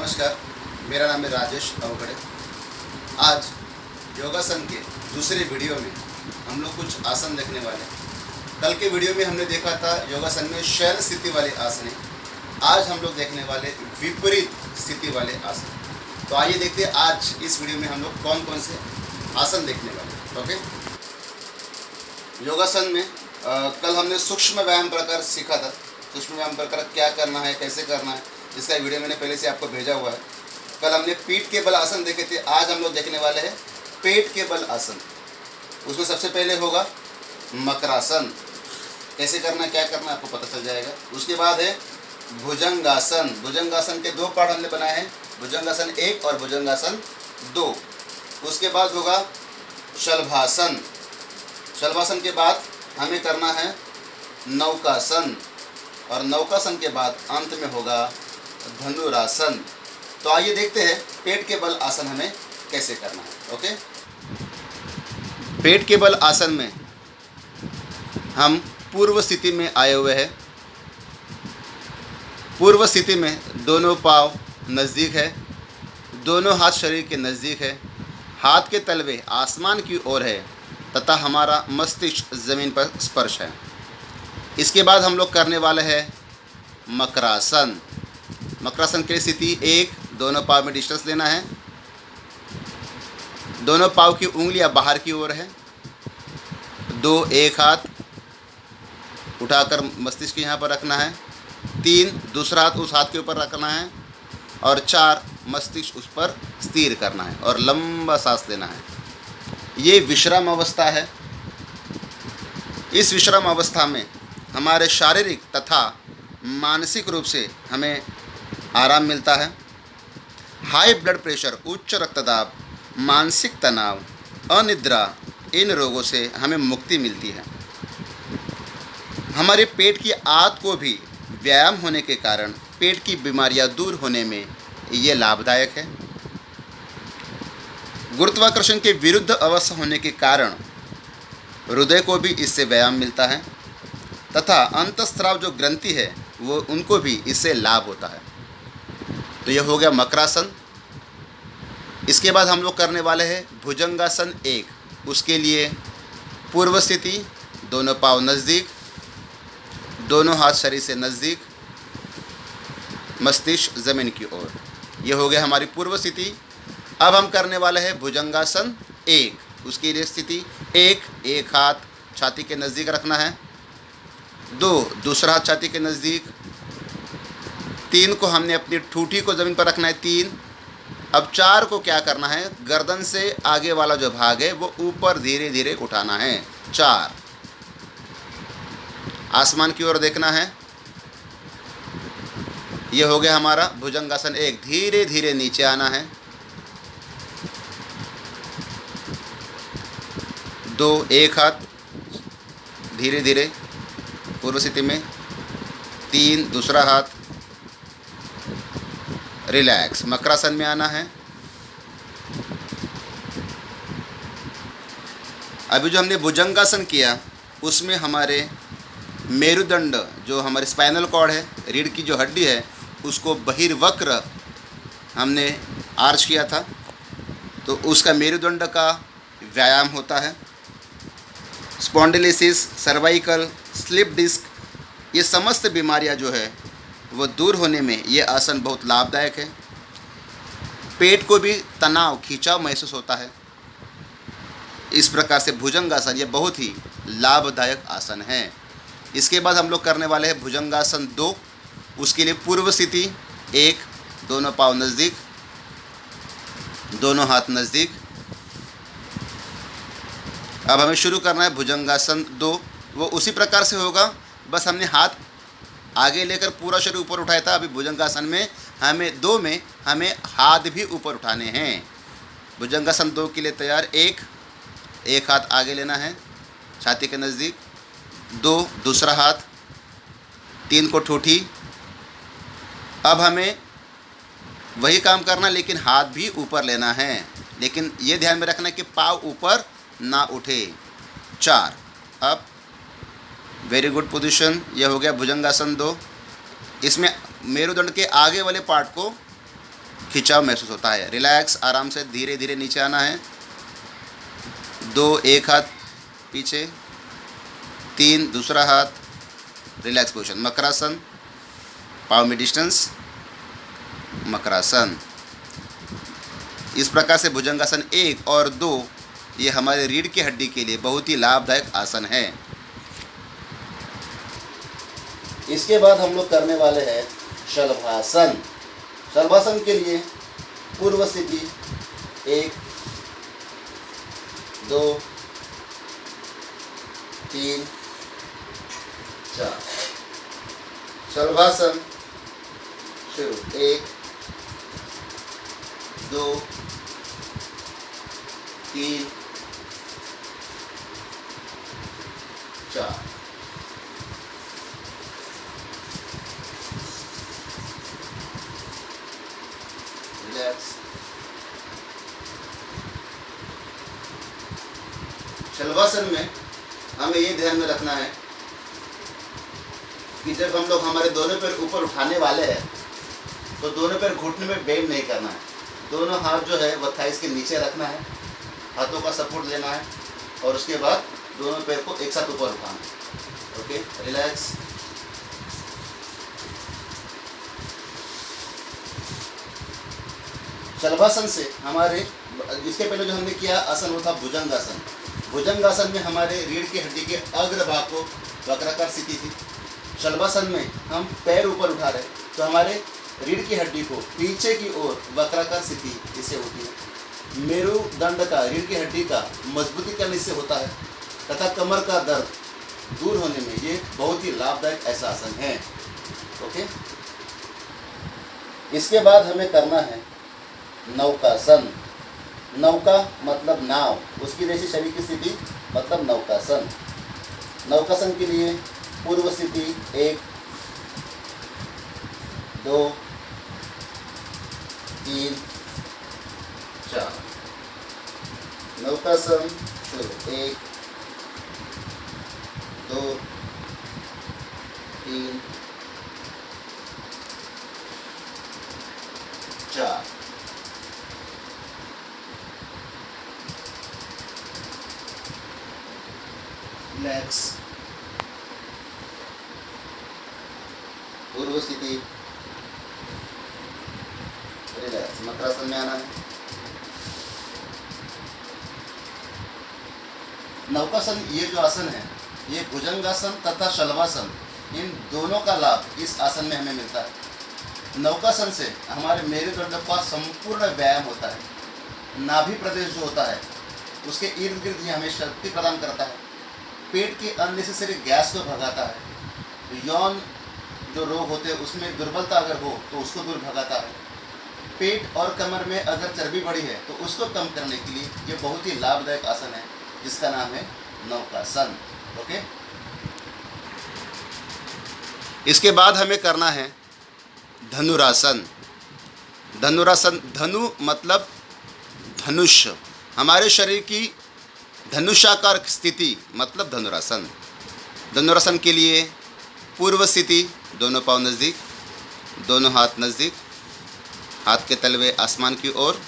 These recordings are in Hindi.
नमस्कार, मेरा नाम है राजेश अवगड़े। आज योगासन के दूसरे वीडियो में हम लोग कुछ आसन देखने वाले हैं। कल के वीडियो में हमने देखा था योगासन में शयन स्थिति वाले आसन। आज हम लोग देखने वाले विपरीत स्थिति वाले आसन। तो आइए देखते हैं आज इस वीडियो में हम लोग कौन कौन से आसन देखने वाले हैं। ओके, योगासन में कल हमने सूक्ष्म व्यायाम प्रकार सीखा था। सूक्ष्म व्यायाम प्रकार क्या करना है, कैसे करना है, इसका वीडियो मैंने पहले से आपको भेजा हुआ है। कल हमने पीठ के बल आसन देखे थे। आज हम लोग देखने वाले हैं पेट के बल आसन। उसमें सबसे पहले होगा मकरासन। कैसे करना है, क्या करना है, आपको पता चल जाएगा। उसके बाद है भुजंगासन। भुजंगासन के दो पार्ट हमने बनाए हैं, भुजंगासन 1 और भुजंगासन 2। उसके बाद होगा शलभासन। शलभासन के बाद हमें करना है नौकासन, और नौकासन के बाद अंत में होगा धनुरासन। तो आइए देखते हैं पेट के बल आसन हमें कैसे करना है। ओके, पेट के बल आसन में हम पूर्व स्थिति में आए हुए हैं। पूर्व स्थिति में दोनों पाँव नज़दीक है, दोनों हाथ शरीर के नज़दीक है, हाथ के तलवे आसमान की ओर है तथा हमारा मस्तिष्क ज़मीन पर स्पर्श है। इसके बाद हम लोग करने वाले हैं मकरासन। मकरासन की स्थिति 1, दोनों पाँव में डिस्टेंस लेना है, दोनों पाँव की उंगलियां बाहर की ओर है, 2 एक हाथ उठाकर मस्तिष्क यहाँ पर रखना है, 3 दूसरा हाथ उस हाथ के ऊपर रखना है, और 4 मस्तिष्क उस पर स्थिर करना है और लंबा सांस लेना है। ये विश्राम अवस्था है। इस विश्राम अवस्था में हमारे शारीरिक तथा मानसिक रूप से हमें आराम मिलता है। हाई ब्लड प्रेशर, उच्च रक्तदाब, मानसिक तनाव, अनिद्रा, इन रोगों से हमें मुक्ति मिलती है। हमारे पेट की आंत को भी व्यायाम होने के कारण पेट की बीमारियां दूर होने में ये लाभदायक है। गुरुत्वाकर्षण के विरुद्ध अवस्था होने के कारण हृदय को भी इससे व्यायाम मिलता है तथा अंतःस्राव जो ग्रंथि है वो उनको भी इससे लाभ होता है। तो यह हो गया मकरासन। इसके बाद हम लोग करने वाले हैं भुजंगासन 1। उसके लिए पूर्व स्थिति, दोनों पाँव नज़दीक, दोनों हाथ शरीर से नज़दीक, मस्तिष्क ज़मीन की ओर। यह हो गया हमारी पूर्व स्थिति। अब हम करने वाले हैं भुजंगासन 1। उसकी लिए स्थिति 1, एक हाथ छाती के नज़दीक रखना है, 2 दूसरा हाथ छाती के नज़दीक, 3 को हमने अपनी ठूठी को ज़मीन पर रखना है, 3। अब 4 को क्या करना है, गर्दन से आगे वाला जो भाग है वो ऊपर धीरे धीरे उठाना है, 4। आसमान की ओर देखना है। ये हो गया हमारा भुजंगासन 1। धीरे धीरे नीचे आना है, 2 एक हाथ धीरे धीरे पूर्व स्थिति में, 3 दूसरा हाथ, रिलैक्स मकरासन में आना है। अभी जो हमने भुजंगासन किया उसमें हमारे मेरुदंड, जो हमारे स्पाइनल कॉर्ड है, रीढ़ की जो हड्डी है, उसको बहिर्वक्र हमने आर्च किया था, तो उसका मेरुदंड का व्यायाम होता है। स्पॉन्डिलिसिस, सर्वाइकल, स्लिप डिस्क, ये समस्त बीमारियां जो है वो दूर होने में ये आसन बहुत लाभदायक है। पेट को भी तनाव, खिंचाव महसूस होता है। इस प्रकार से भुजंगासन ये बहुत ही लाभदायक आसन है। इसके बाद हम लोग करने वाले हैं भुजंगासन 2। उसके लिए पूर्व स्थिति 1, दोनों पाँव नज़दीक, दोनों हाथ नज़दीक। अब हमें शुरू करना है भुजंगासन 2। वो उसी प्रकार से होगा, बस हमने हाथ आगे लेकर पूरा शरीर ऊपर उठाया था। अभी भुजंगासन में हमें 2 में हमें हाथ भी ऊपर उठाने हैं। भुजंगासन 2 के लिए तैयार। 1 एक हाथ आगे लेना है छाती के नज़दीक, 2 दूसरा हाथ, 3 को ठूठी। अब हमें वही काम करना, लेकिन हाथ भी ऊपर लेना है, लेकिन ये ध्यान में रखना कि पाँव ऊपर ना उठे। 4 अब वेरी गुड पोजीशन। यह हो गया भुजंगासन 2। इसमें मेरुदंड के आगे वाले पार्ट को खिंचाव महसूस होता है। रिलैक्स, आराम से धीरे धीरे नीचे आना है। 2, एक हाथ पीछे, 3, दूसरा हाथ, रिलैक्स पोजिशन, मकरासन, पाँव में डिस्टेंस, मकरासन। इस प्रकार से भुजंगासन 1 और 2 ये हमारे रीढ़ की हड्डी के लिए बहुत ही लाभदायक आसन है। इसके बाद हम लोग करने वाले हैं शलभासन। शलभासन के लिए पूर्व स्थिति 1, 2, 3, 4। शलभासन शुरू, 1, 2, 3, 4। रिलैक्स। शलभासन में हमें ये ध्यान में रखना है कि जब हम लोग हमारे दोनों पैर ऊपर उठाने वाले हैं तो दोनों पैर घुटने में बेंड नहीं करना है। दोनों हाथ जो है वह थाइस के नीचे रखना है, हाथों का सपोर्ट लेना है और उसके बाद दोनों पैर को एक साथ ऊपर उठाना है। Okay, relax. शलभासन से हमारे इसके पहले जो हमने किया आसन वो था भुजंगासन। भुजंगासन में हमारे रीढ़ की हड्डी के अग्र भाग को वक्राकार स्थिति थी। शलभासन में हम पैर ऊपर उठा रहे तो हमारे रीढ़ की हड्डी को पीछे की ओर वक्राकार स्थिति इससे होती है। मेरुदंड का, रीढ़ की हड्डी का मजबूतीकरण इससे होता है तथा कमर का दर्द दूर होने में ये बहुत ही लाभदायक ऐसा आसन है। ओके, इसके बाद हमें करना है नौकासन। नौका मतलब नाव, उसकी जैसी शरीर की स्थिति मतलब नौकासन। नौकासन के लिए पूर्व स्थिति 1, 2, 3, 4। नौकासन शुरू, 1, 2, 3, 4। रिलैक्स। पूर्व स्थिति, रिलैक्स, मकरासन में आना है। नौकासन ये जो आसन है ये भुजंगासन तथा शलभासन इन दोनों का लाभ इस आसन में हमें मिलता है। नौकासन से हमारे मेरुदंड का संपूर्ण व्यायाम होता है। नाभि प्रदेश जो होता है उसके इर्द गिर्द ये हमें शक्ति प्रदान करता है। पेट की अननेसेसरी गैस को भगाता है। यौन जो रोग होते हैं उसमें दुर्बलता अगर हो तो उसको दूर भगाता है। पेट और कमर में अगर चर्बी बढ़ी है तो उसको कम करने के लिए ये बहुत ही लाभदायक आसन है जिसका नाम है नौकासन। ओके, इसके बाद हमें करना है धनुरासन। धनुरासन, धनु मतलब धनुष, हमारे शरीर की धनुषाकार स्थिति मतलब धनुरासन। धनुरासन के लिए पूर्व स्थिति, दोनों पाँव नज़दीक, दोनों हाथ नज़दीक, हाथ के तलवे आसमान की ओर,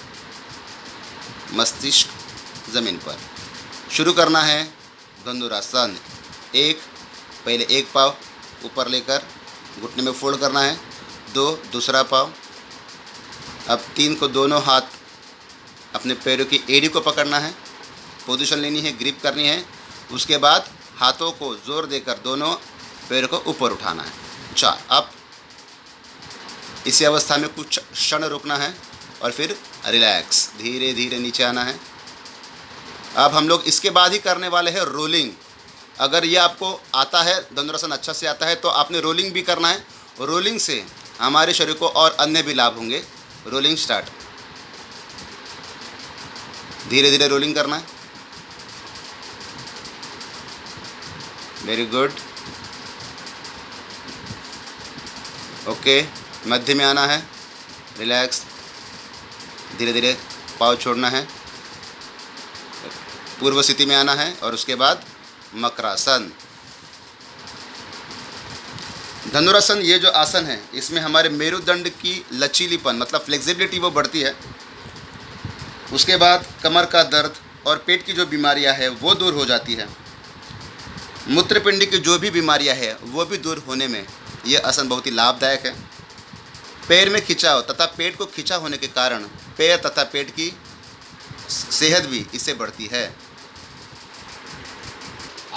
मस्तिष्क ज़मीन पर। शुरू करना है धनुरासन। पहले एक पाँव ऊपर लेकर घुटने में फोल्ड करना है, 2 दूसरा पाँव, अब 3 को दोनों हाथ अपने पैरों की एड़ी को पकड़ना है, पोजीशन लेनी है, ग्रिप करनी है। उसके बाद हाथों को जोर देकर दोनों पैरों को ऊपर उठाना है। 4 अब इसी अवस्था में कुछ क्षण रुकना है और फिर रिलैक्स, धीरे धीरे नीचे आना है। अब हम लोग इसके बाद ही करने वाले हैं रोलिंग। अगर ये आपको आता है, धनुरासन अच्छा से आता है, तो आपने रोलिंग भी करना है। रोलिंग से हमारे शरीर को और अन्य भी लाभ होंगे। रोलिंग स्टार्ट, धीरे धीरे रोलिंग करना है। Very good. ओके, मध्य में आना है, रिलैक्स, धीरे धीरे पाँव छोड़ना है, पूर्व स्थिति में आना है और उसके बाद मकरासन। धनुरासन ये जो आसन है इसमें हमारे मेरुदंड की लचीलीपन मतलब फ्लेक्सिबिलिटी वो बढ़ती है। उसके बाद कमर का दर्द और पेट की जो बीमारियां है वो दूर हो जाती है। मूत्रपिंड की जो भी बीमारियां है वो भी दूर होने में ये आसन बहुत ही लाभदायक है। पैर में खिंचाव तथा पेट को खिंचा होने के कारण पैर तथा पेट की सेहत भी इससे बढ़ती है।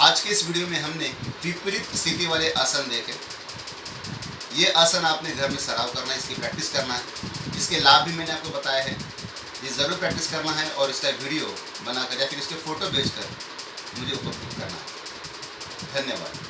आज के इस वीडियो में हमने विपरीत स्थिति वाले आसन देखे। ये आसन आपने घर में सराव करना है, इसकी प्रैक्टिस करना है। इसके लाभ भी मैंने आपको बताया है, ये ज़रूर प्रैक्टिस करना है और इसका वीडियो बनाकर या फिर इसके फ़ोटो भेजकर मुझे उपलब्ध करना है। धन्यवाद।